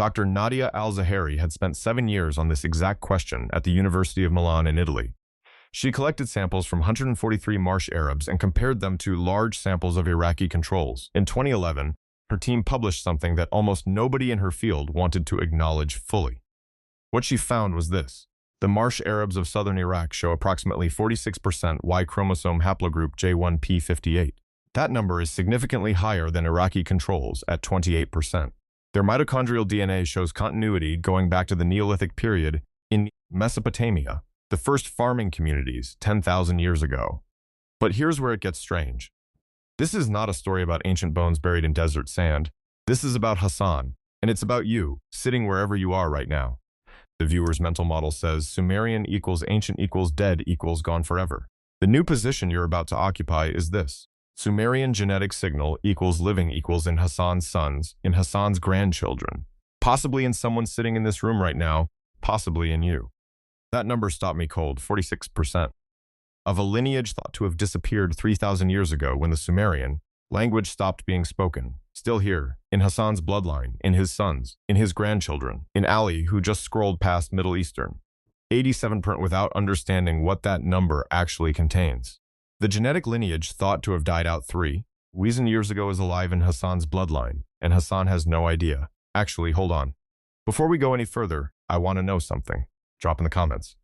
Dr. Nadia Al-Zahari had spent 7 years on this exact question at the University of Milan in Italy. She collected samples from 143 Marsh Arabs and compared them to large samples of Iraqi controls. In 2011, her team published something that almost nobody in her field wanted to acknowledge fully. What she found was this. The Marsh Arabs of southern Iraq show approximately 46% Y-chromosome haplogroup J1P58. That number is significantly higher than Iraqi controls at 28%. Their mitochondrial DNA shows continuity going back to the Neolithic period in Mesopotamia, the first farming communities 10,000 years ago. But here's where it gets strange. This is not a story about ancient bones buried in desert sand. This is about Hassan, and it's about you, sitting wherever you are right now. The viewer's mental model says Sumerian equals ancient equals dead equals gone forever. The new position you're about to occupy is this. Sumerian genetic signal equals living equals in Hassan's sons, in Hassan's grandchildren. Possibly in someone sitting in this room right now, possibly in you. That number stopped me cold, 46%. Of a lineage thought to have disappeared 3,000 years ago when the Sumerian language stopped being spoken. Still here, in Hassan's bloodline, in his sons, in his grandchildren, in Ali, who just scrolled past Middle Eastern. 87% without understanding what that number actually contains. The genetic lineage thought to have died out 3,000 years ago is alive in Hassan's bloodline, and Hassan has no idea. Actually, hold on. Before we go any further, I want to know something. Drop in the comments.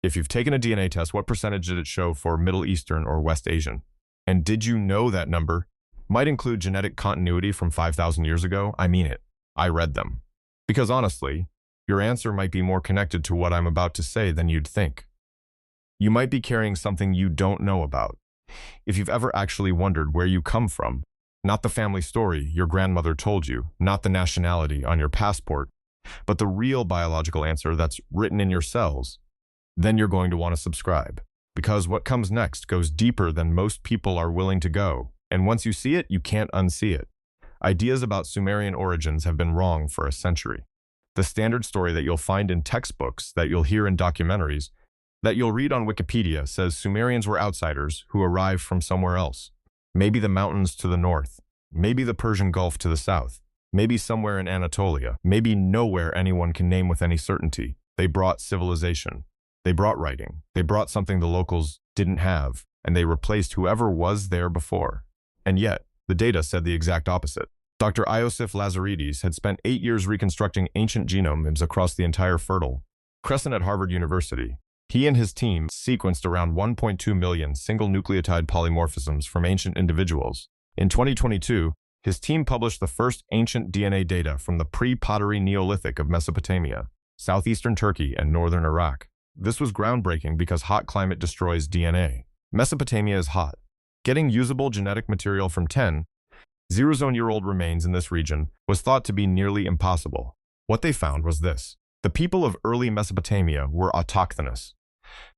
If you've taken a DNA test, what percentage did it show for Middle Eastern or West Asian? And did you know that number might include genetic continuity from 5,000 years ago? I mean it. I read them. Because honestly, your answer might be more connected to what I'm about to say than you'd think. You might be carrying something you don't know about. If you've ever actually wondered where you come from, not the family story your grandmother told you, not the nationality on your passport, but the real biological answer that's written in your cells, then you're going to want to subscribe. Because what comes next goes deeper than most people are willing to go. And once you see it, you can't unsee it. Ideas about Sumerian origins have been wrong for a century. The standard story that you'll find in textbooks, that you'll hear in documentaries, that you'll read on Wikipedia says Sumerians were outsiders who arrived from somewhere else. Maybe the mountains to the north, maybe the Persian Gulf to the south, maybe somewhere in Anatolia, maybe nowhere anyone can name with any certainty. They brought civilization. They brought writing. They brought something the locals didn't have, and they replaced whoever was there before. And yet, the data said the exact opposite. Dr. Iosif Lazaridis had spent 8 years reconstructing ancient genomes across the entire Fertile Crescent at Harvard University. He and his team sequenced around 1.2 million single nucleotide polymorphisms from ancient individuals. In 2022, his team published the first ancient DNA data from the pre-pottery Neolithic of Mesopotamia, southeastern Turkey, and northern Iraq. This was groundbreaking because hot climate destroys DNA. Mesopotamia is hot. Getting usable genetic material from 10,000-year-old remains in this region was thought to be nearly impossible. What they found was this. The people of early Mesopotamia were autochthonous.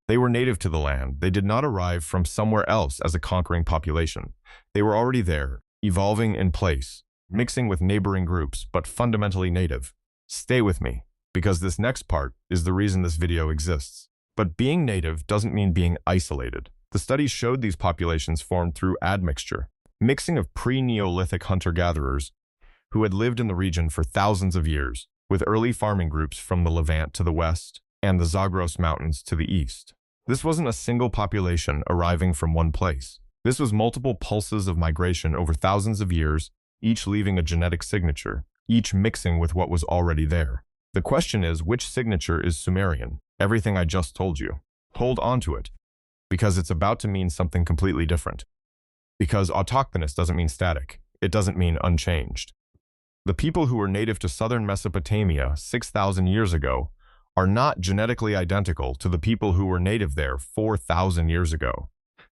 They were native to the land. They did not arrive from somewhere else as a conquering population. They were already there, evolving in place, mixing with neighboring groups, but fundamentally native. Stay with me, because this next part is the reason this video exists. But being native doesn't mean being isolated. The studies showed these populations formed through admixture, mixing of pre-Neolithic hunter-gatherers who had lived in the region for thousands of years, with early farming groups from the Levant to the west and the Zagros Mountains to the east. This wasn't a single population arriving from one place. This was multiple pulses of migration over thousands of years, each leaving a genetic signature, each mixing with what was already there. The question is, which signature is Sumerian? Everything I just told you. Hold on to it, because it's about to mean something completely different. Because autochthonous doesn't mean static. It doesn't mean unchanged. The people who were native to southern Mesopotamia 6,000 years ago are not genetically identical to the people who were native there 4,000 years ago.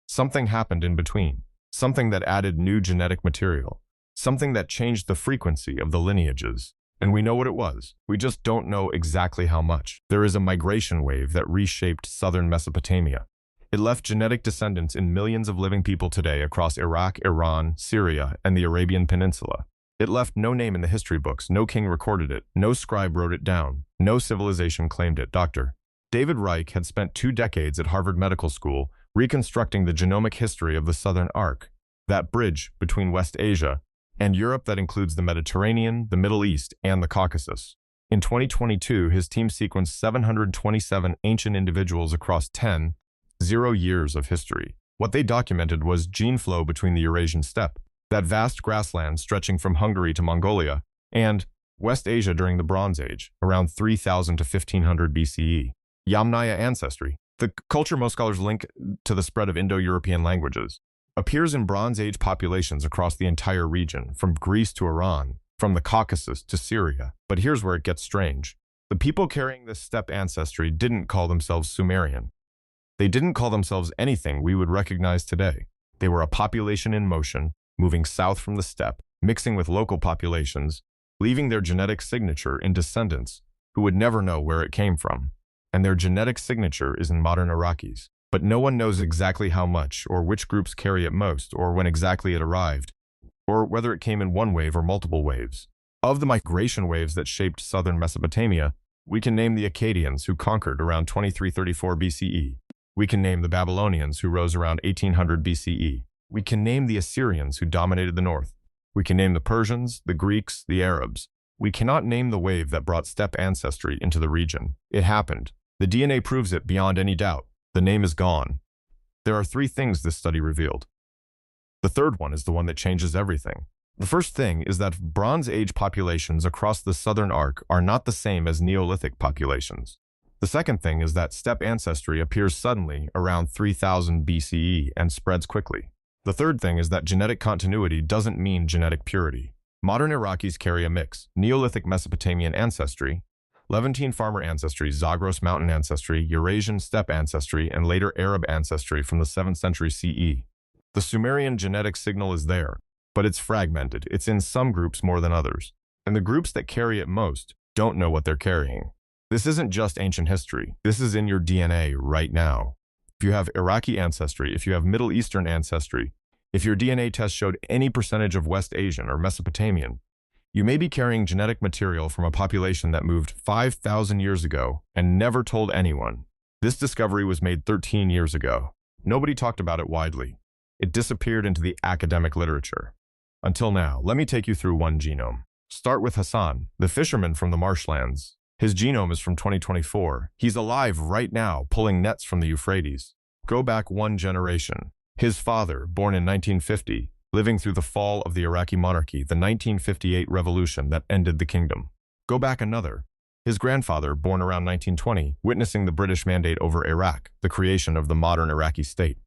Something happened in between, something that added new genetic material, something that changed the frequency of the lineages. And we know what it was. We just don't know exactly how much. There is a migration wave that reshaped southern Mesopotamia. It left genetic descendants in millions of living people today across Iraq, Iran, Syria, and the Arabian Peninsula. It left no name in the history books, no king recorded it, no scribe wrote it down, no civilization claimed it. Dr. David Reich had spent 2 decades at Harvard Medical School reconstructing the genomic history of the Southern Arc, that bridge between West Asia and Europe that includes the Mediterranean, the Middle East, and the Caucasus. In 2022, his team sequenced 727 ancient individuals across 10 years of history. What they documented was gene flow between the Eurasian steppe, that vast grassland stretching from Hungary to Mongolia, and West Asia during the Bronze Age, around 3000 to 1500 BCE. Yamnaya ancestry, the culture most scholars link to the spread of Indo-European languages, appears in Bronze Age populations across the entire region, from Greece to Iran, from the Caucasus to Syria. But here's where it gets strange. The people carrying this steppe ancestry didn't call themselves Sumerian. They didn't call themselves anything we would recognize today. They were a population in motion, moving south from the steppe, mixing with local populations, leaving their genetic signature in descendants who would never know where it came from. And their genetic signature is in modern Iraqis. But no one knows exactly how much, or which groups carry it most, or when exactly it arrived, or whether it came in one wave or multiple waves. Of the migration waves that shaped southern Mesopotamia, we can name the Akkadians, who conquered around 2334 BCE. We can name the Babylonians, who rose around 1800 BCE. We can name the Assyrians, who dominated the north. We can name the Persians, the Greeks, the Arabs. We cannot name the wave that brought steppe ancestry into the region. It happened. The DNA proves it beyond any doubt. The name is gone. There are three things this study revealed. The third one is the one that changes everything. The first thing is that Bronze Age populations across the southern arc are not the same as Neolithic populations. The second thing is that steppe ancestry appears suddenly around 3000 BCE and spreads quickly. The third thing is that genetic continuity doesn't mean genetic purity. Modern Iraqis carry a mix: Neolithic Mesopotamian ancestry, Levantine farmer ancestry, Zagros mountain ancestry, Eurasian steppe ancestry, and later Arab ancestry from the 7th century CE. The Sumerian genetic signal is there, but it's fragmented. It's in some groups more than others. And the groups that carry it most don't know what they're carrying. This isn't just ancient history. This is in your DNA right now. If you have Iraqi ancestry, if you have Middle Eastern ancestry, if your DNA test showed any percentage of West Asian or Mesopotamian, you may be carrying genetic material from a population that moved 5,000 years ago and never told anyone. This discovery was made 13 years ago. Nobody talked about it widely. It disappeared into the academic literature. Until now, let me take you through one genome. Start with Hassan, the fisherman from the marshlands. His genome is from 2024. He's alive right now, pulling nets from the Euphrates. Go back one generation. His father, born in 1950, living through the fall of the Iraqi monarchy, the 1958 revolution that ended the kingdom. Go back another. His grandfather, born around 1920, witnessing the British mandate over Iraq, the creation of the modern Iraqi state.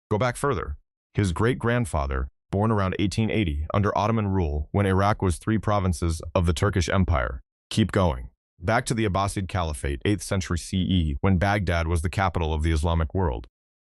Go back further. His great-grandfather, born around 1880, under Ottoman rule, when Iraq was 3 provinces of the Turkish Empire. Keep going. Back to the Abbasid Caliphate, 8th century CE, when Baghdad was the capital of the Islamic world.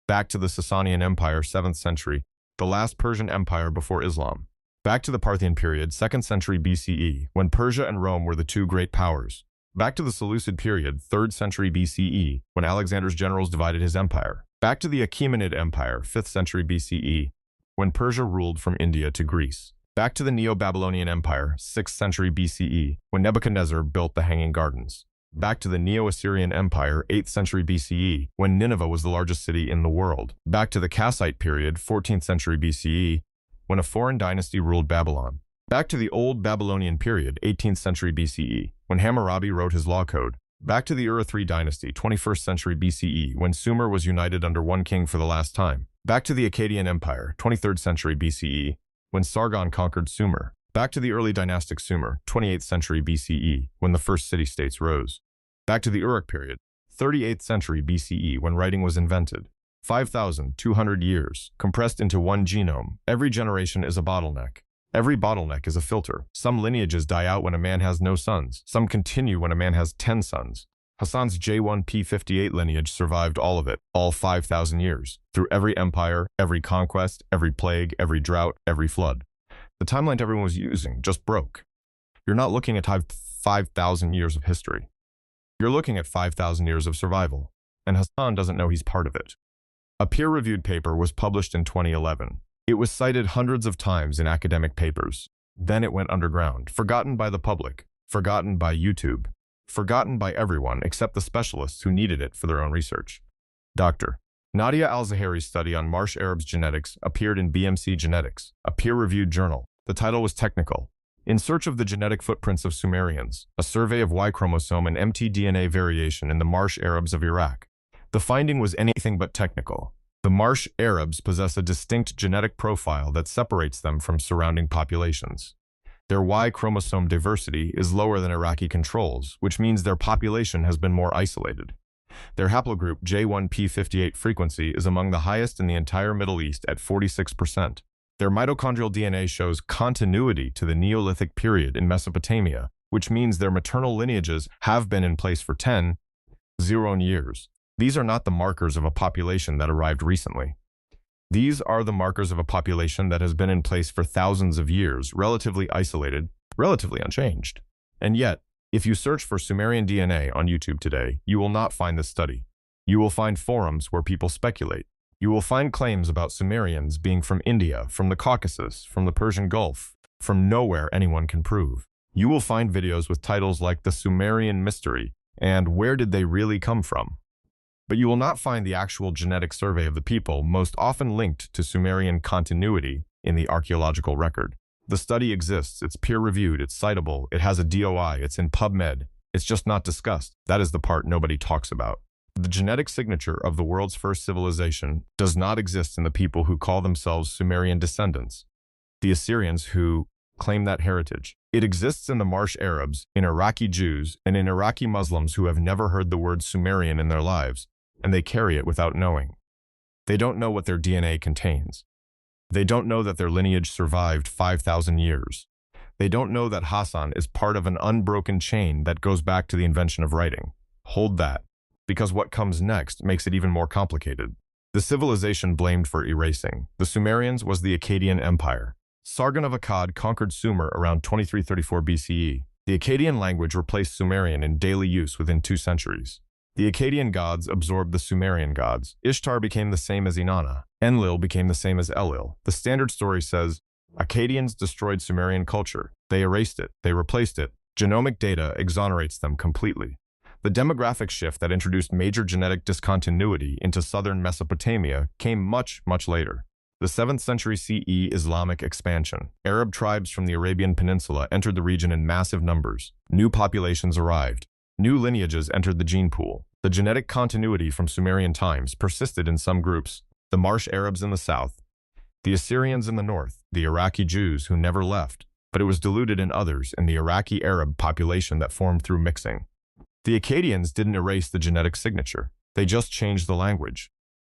Back to the Sasanian Empire, 7th century, the last Persian empire before Islam. Back to the Parthian period, 2nd century BCE, when Persia and Rome were the 2 great powers. Back to the Seleucid period, 3rd century BCE, when Alexander's generals divided his empire. Back to the Achaemenid Empire, 5th century BCE, when Persia ruled from India to Greece. Back to the Neo-Babylonian Empire, 6th century BCE, when Nebuchadnezzar built the Hanging Gardens. Back to the Neo-Assyrian Empire, 8th century BCE, when Nineveh was the largest city in the world. Back to the Kassite period, 14th century BCE, when a foreign dynasty ruled Babylon. Back to the Old Babylonian period, 18th century BCE, when Hammurabi wrote his law code. Back to the Ur III dynasty, 21st century BCE, when Sumer was united under one king for the last time. Back to the Akkadian Empire, 23rd century BCE, when Sargon conquered Sumer. Back to the early dynastic Sumer, 28th century BCE, when the first city-states rose. Back to the Uruk period, 38th century BCE, when writing was invented. 5,200 years, compressed into one genome. Every generation is a bottleneck. Every bottleneck is a filter. Some lineages die out when a man has no sons. Some continue when a man has 10 sons. Hassan's J1P58 lineage survived all of it, all 5,000 years, through every empire, every conquest, every plague, every drought, every flood. The timeline everyone was using just broke. You're not looking at 5,000 years of history. You're looking at 5,000 years of survival, and Hassan doesn't know he's part of it. A peer-reviewed paper was published in 2011. It was cited hundreds of times in academic papers. Then it went underground, forgotten by the public, forgotten by YouTube, forgotten by everyone except the specialists who needed it for their own research. Dr. Nadia Al-Zahari's study on Marsh Arabs genetics appeared in BMC Genetics, a peer-reviewed journal. The title was technical. In Search of the Genetic Footprints of Sumerians, a survey of Y-chromosome and mtDNA variation in the Marsh Arabs of Iraq. The finding was anything but technical. The Marsh Arabs possess a distinct genetic profile that separates them from surrounding populations. Their Y-chromosome diversity is lower than Iraqi controls, which means their population has been more isolated. Their haplogroup J1P58 frequency is among the highest in the entire Middle East at 46%. Their mitochondrial DNA shows continuity to the Neolithic period in Mesopotamia, which means their maternal lineages have been in place for 10,000 years. These are not the markers of a population that arrived recently. These are the markers of a population that has been in place for thousands of years, relatively isolated, relatively unchanged. And yet, if you search for Sumerian DNA on YouTube today, you will not find this study. You will find forums where people speculate. You will find claims about Sumerians being from India, from the Caucasus, from the Persian Gulf, from nowhere anyone can prove. You will find videos with titles like The Sumerian Mystery and Where Did They Really Come From? But you will not find the actual genetic survey of the people, most often linked to Sumerian continuity, in the archaeological record. The study exists, it's peer-reviewed, it's citable, it has a DOI, it's in PubMed. It's just not discussed. That is the part nobody talks about. The genetic signature of the world's first civilization does not exist in the people who call themselves Sumerian descendants, the Assyrians who claim that heritage. It exists in the Marsh Arabs, in Iraqi Jews, and in Iraqi Muslims who have never heard the word Sumerian in their lives, and they carry it without knowing. They don't know what their DNA contains. They don't know that their lineage survived 5,000 years. They don't know that Hassan is part of an unbroken chain that goes back to the invention of writing. Hold that, because what comes next makes it even more complicated. The civilization blamed for erasing. The Sumerians was the Akkadian Empire. Sargon of Akkad conquered Sumer around 2334 BCE. The Akkadian language replaced Sumerian in daily use within 2 centuries. The Akkadian gods absorbed the Sumerian gods. Ishtar became the same as Inanna. Enlil became the same as Elil. The standard story says, Akkadians destroyed Sumerian culture. They erased it. They replaced it. Genomic data exonerates them completely. The demographic shift that introduced major genetic discontinuity into southern Mesopotamia came much, much later. The 7th century CE Islamic expansion. Arab tribes from the Arabian Peninsula entered the region in massive numbers. New populations arrived. New lineages entered the gene pool. The genetic continuity from Sumerian times persisted in some groups, the Marsh Arabs in the south, the Assyrians in the north, the Iraqi Jews who never left, but it was diluted in others in the Iraqi Arab population that formed through mixing. The Akkadians didn't erase the genetic signature. They just changed the language.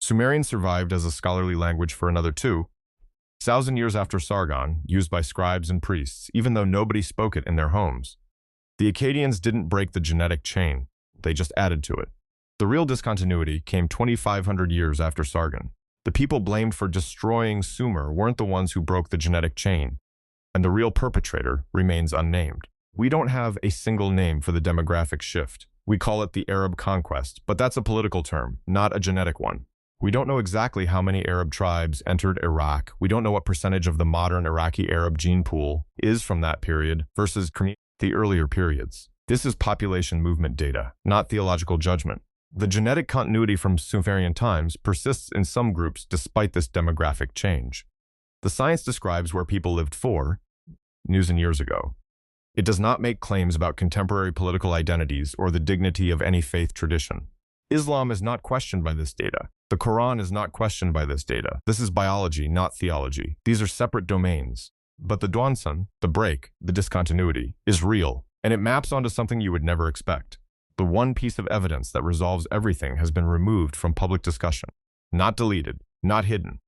Sumerian survived as a scholarly language for another 2,000 years after Sargon, used by scribes and priests, even though nobody spoke it in their homes. The Akkadians didn't break the genetic chain. They just added to it. The real discontinuity came 2,500 years after Sargon. The people blamed for destroying Sumer weren't the ones who broke the genetic chain, and the real perpetrator remains unnamed. We don't have a single name for the demographic shift. We call it the Arab conquest, but that's a political term, not a genetic one. We don't know exactly how many Arab tribes entered Iraq. We don't know what percentage of the modern Iraqi Arab gene pool is from that period versus the earlier periods. This is population movement data, not theological judgment. The genetic continuity from Sumerian times persists in some groups despite this demographic change. The science describes where people lived 4,000 years ago. It does not make claims about contemporary political identities or the dignity of any faith tradition. Islam is not questioned by this data. The Quran is not questioned by this data. This is biology, not theology. These are separate domains. But the Dwansan, the break, the discontinuity, is real, and it maps onto something you would never expect. The one piece of evidence that resolves everything has been removed from public discussion. Not deleted, not hidden,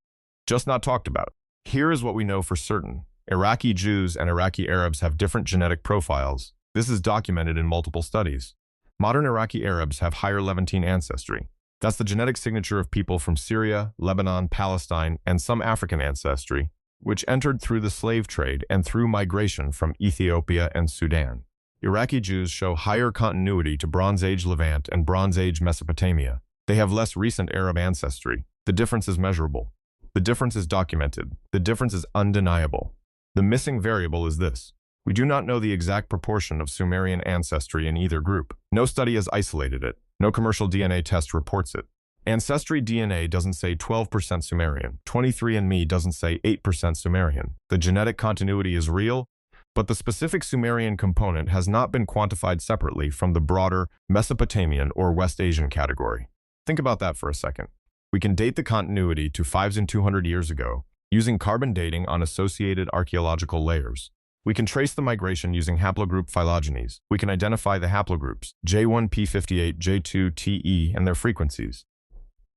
just not talked about. Here is what we know for certain. Iraqi Jews and Iraqi Arabs have different genetic profiles. This is documented in multiple studies. Modern Iraqi Arabs have higher Levantine ancestry. That's the genetic signature of people from Syria, Lebanon, Palestine, and some African ancestry, which entered through the slave trade and through migration from Ethiopia and Sudan. Iraqi Jews show higher continuity to Bronze Age Levant and Bronze Age Mesopotamia. They have less recent Arab ancestry. The difference is measurable. The difference is documented. The difference is undeniable. The missing variable is this. We do not know the exact proportion of Sumerian ancestry in either group. No study has isolated it. No commercial DNA test reports it. Ancestry DNA doesn't say 12% Sumerian. 23andMe doesn't say 8% Sumerian. The genetic continuity is real, but the specific Sumerian component has not been quantified separately from the broader Mesopotamian or West Asian category. Think about that for a second. We can date the continuity to 5,200 years ago using carbon dating on associated archaeological layers. We can trace the migration using haplogroup phylogenies. We can identify the haplogroups J1P58, J2TE, and their frequencies.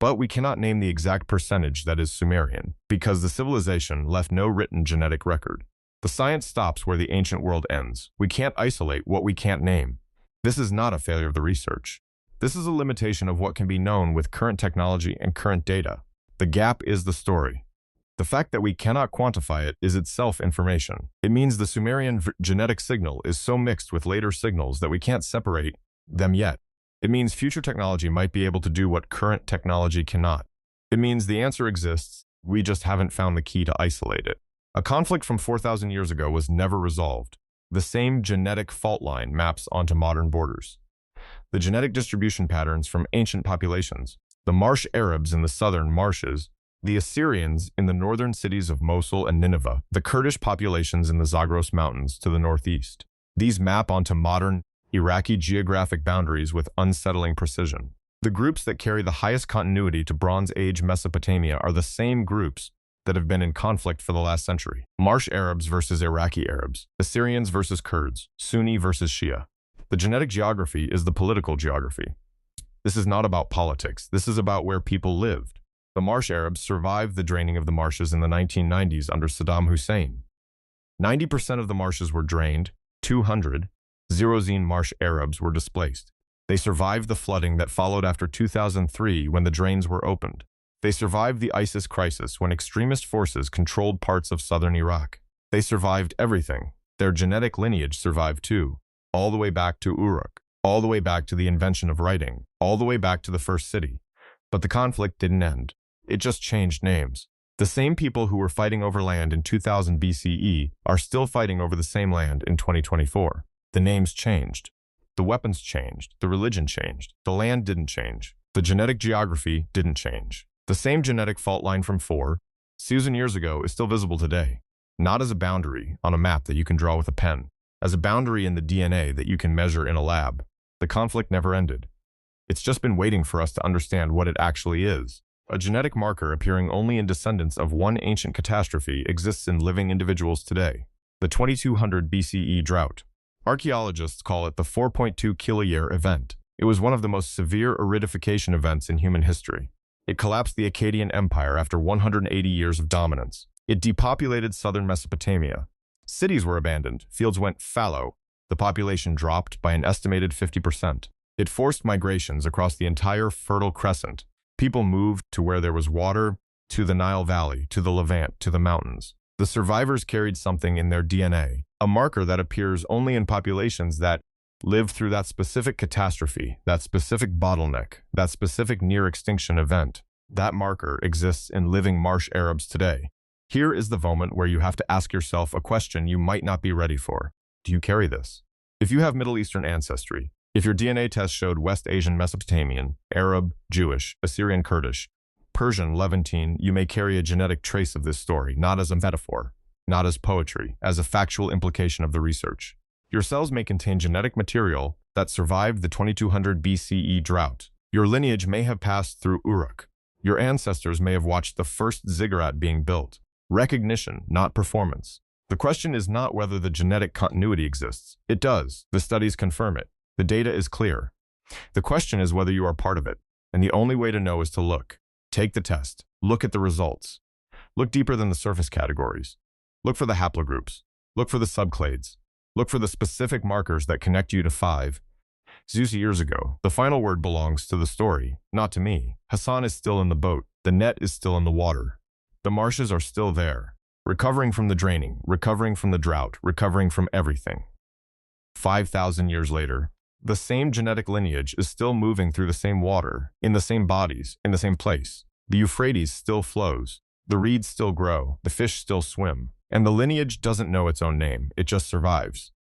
But we cannot name the exact percentage that is Sumerian, because the civilization left no written genetic record. The science stops where the ancient world ends. We can't isolate what we can't name. This is not a failure of the research. This is a limitation of what can be known with current technology and current data. The gap is the story. The fact that we cannot quantify it is itself information. It means the Sumerian genetic signal is so mixed with later signals that we can't separate them yet. It means future technology might be able to do what current technology cannot. It means the answer exists, we just haven't found the key to isolate it. A conflict from 4,000 years ago was never resolved. The same genetic fault line maps onto modern borders. The genetic distribution patterns from ancient populations, the Marsh Arabs in the southern marshes, the Assyrians in the northern cities of Mosul and Nineveh, the Kurdish populations in the Zagros Mountains to the northeast. These map onto modern Iraqi geographic boundaries with unsettling precision. The groups that carry the highest continuity to Bronze Age Mesopotamia are the same groups that have been in conflict for the last century. Marsh Arabs versus Iraqi Arabs, Assyrians versus Kurds, Sunni versus Shia. The genetic geography is the political geography. This is not about politics. This is about where people lived. The Marsh Arabs survived the draining of the marshes in the 1990s under Saddam Hussein. 90% of the marshes were drained. 200 Zerozine Marsh Arabs were displaced. They survived the flooding that followed after 2003 when the drains were opened. They survived the ISIS crisis when extremist forces controlled parts of southern Iraq. They survived everything. Their genetic lineage survived too, all the way back to Uruk, all the way back to the invention of writing, all the way back to the first city. But the conflict didn't end. It just changed names. The same people who were fighting over land in 2000 BCE are still fighting over the same land in 2024. The names changed. The weapons changed. The religion changed. The land didn't change. The genetic geography didn't change. The same genetic fault line from 4,000 years ago is still visible today, not as a boundary on a map that you can draw with a pen, as a boundary in the DNA that you can measure in a lab. The conflict never ended. It's just been waiting for us to understand what it actually is. A genetic marker appearing only in descendants of one ancient catastrophe exists in living individuals today, the 2200 BCE drought. Archaeologists call it the 4.2 kiloyear event. It was one of the most severe aridification events in human history. It collapsed the Akkadian Empire after 180 years of dominance. It depopulated southern Mesopotamia. Cities were abandoned, fields went fallow, the population dropped by an estimated 50%. It forced migrations across the entire Fertile Crescent. People moved to where there was water, to the Nile Valley, to the Levant, to the mountains. The survivors carried something in their DNA, a marker that appears only in populations that lived through that specific catastrophe, that specific bottleneck, that specific near-extinction event. That marker exists in living Marsh Arabs today. Here is the moment where you have to ask yourself a question you might not be ready for. Do you carry this? If you have Middle Eastern ancestry, if your DNA test showed West Asian Mesopotamian, Arab, Jewish, Assyrian Kurdish, Persian, Levantine, you may carry a genetic trace of this story, not as a metaphor, not as poetry, as a factual implication of the research. Your cells may contain genetic material that survived the 2200 BCE drought. Your lineage may have passed through Uruk. Your ancestors may have watched the first ziggurat being built. Recognition, not performance. The question is not whether the genetic continuity exists. It does. The studies confirm it. The data is clear. The question is whether you are part of it, and the only way to know is to look. Take the test. Look at the results. Look deeper than the surface categories. Look for the haplogroups. Look for the subclades. Look for the specific markers that connect you to 5,000 years ago. The final word belongs to the story, not to me. Hassan is still in the boat. The net is still in the water. The marshes are still there, recovering from the draining, recovering from the drought, recovering from everything. 5,000 years later, the same genetic lineage is still moving through the same water, in the same bodies, in the same place. The Euphrates still flows. The reeds still grow. The fish still swim. And the lineage doesn't know its own name. It just survives.